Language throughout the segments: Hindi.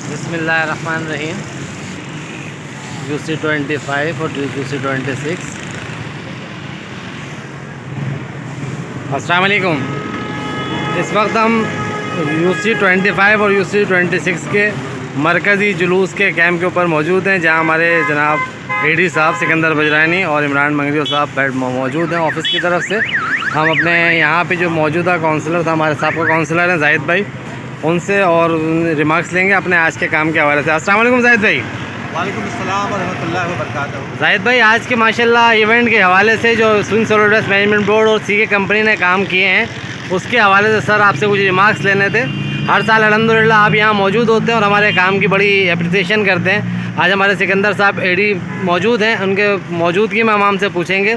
बिस्मिल्लाहिर्रहमानिर्रहीम। UC25 और UC26। अस्सलाम वालेकुम। इस वक्त हम UC25 और UC26 के मरकज़ी जुलूस के कैंप के ऊपर मौजूद हैं, जहां हमारे जनाब एडी साहब सिकंदर बजरानी और इमरान मंगरियो साहब मौजूद हैं ऑफिस की तरफ से। हम अपने यहाँ पे जो मौजूदा काउंसलर था, हमारे साहब का काउंसलर हैं जाहिद भाई, उनसे और रिमार्क्स लेंगे अपने आज के काम के हवाले से। अस्सलाम वालेकुम जाहिद भाई। वालेकुम अस्सलाम व रहमतुल्लाहि व बरकातहू। जाहिद भाई, आज के माशाल्लाह इवेंट के हवाले से जो स्विंग सॉलिड वेस्ट मैनेजमेंट बोर्ड और सीके कंपनी ने काम किए हैं, उसके हवाले से सर आपसे कुछ रिमार्क्स लेने थे। हर साल अल्हम्दुलिल्लाह आप यहाँ मौजूद होते हैं और हमारे काम की बड़ी अप्रिसिएशन करते हैं। आज हमारे सिकंदर साहब एडी मौजूद हैं, उनके मौजूदगी में हम हमसे पूछेंगे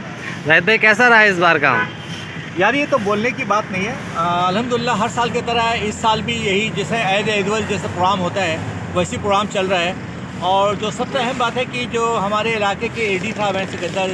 जाहिद भाई कैसा रहा इस बार काम। यार ये तो बोलने की बात नहीं है। अल्हम्दुलिल्लाह हर साल की तरह इस साल भी यही जैसे ऐद एनुअल जैसे प्रोग्राम होता है वैसी प्रोग्राम चल रहा है। और जो सबसे अहम बात है कि जो हमारे इलाके के एडी साहब हैं सिकंदर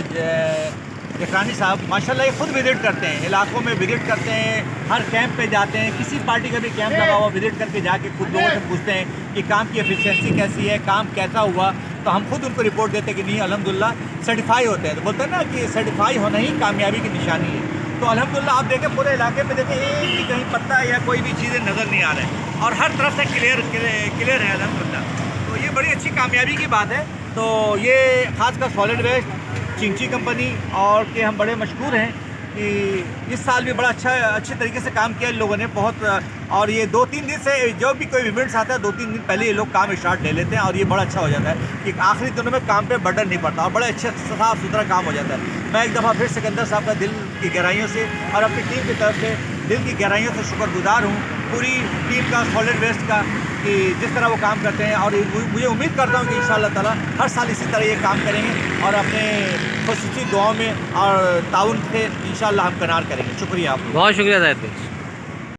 जकरानी साहब, माशाल्लाह ये खुद विज़िट करते हैं, इलाकों में विज़िट करते हैं, हर कैंप पे जाते हैं। किसी पार्टी का भी कैंप लगा हुआ विज़िट करके जाके खुद लोगों से पूछते हैं कि काम की एफिशिएंसी कैसी है, काम कैसा हुआ। तो हम खुद उनको रिपोर्ट देते हैं कि नहीं अल्हम्दुलिल्लाह सर्टिफाई होते हैं। तो बोलते हैं ना कि सर्टिफाई होना ही कामयाबी की निशानी है। तो अल्हम्दुलिल्लाह आप देखें पूरे इलाके में देखें एक भी कहीं पत्ता या कोई भी चीज़ें नज़र नहीं आ रहे हैं और हर तरफ से क्लियर है अल्हम्दुलिल्लाह। तो ये बड़ी अच्छी कामयाबी की बात है। तो ये खासकर सॉलिड वेस्ट चिंची कंपनी और के हम बड़े मशहूर हैं कि इस साल भी बड़ा अच्छे तरीके से काम किया इन लोगों ने बहुत। और ये 2-3 दिन से जो भी कोई इवेंट्स आता है 2-3 दिन पहले ये लोग काम स्टार्ट ले लेते हैं और ये बड़ा अच्छा हो जाता है कि आखिरी दिनों में काम पे बर्डन नहीं पड़ता और बड़े अच्छे साफ सुथरा काम हो जाता है। मैं एक दफ़ा फिर सिकंदर साहब का दिल की गहराइयों से और अपनी टीम की तरफ से दिल की गहराइयों से शुक्रगुजार हूँ पूरी टीम का, सॉलिड वेस्ट का, कि जिस तरह वो काम करते हैं। और मुझे उम्मीद करता हूँ कि इंशाअल्लाह ताला हर साल इसी तरह ये काम करेंगे और अपने खुशूसी दुआओं में और ताउन से इंशाअल्लाह हम किनार करेंगे। शुक्रिया आप। बहुत शुक्रिया जाहिद भाई।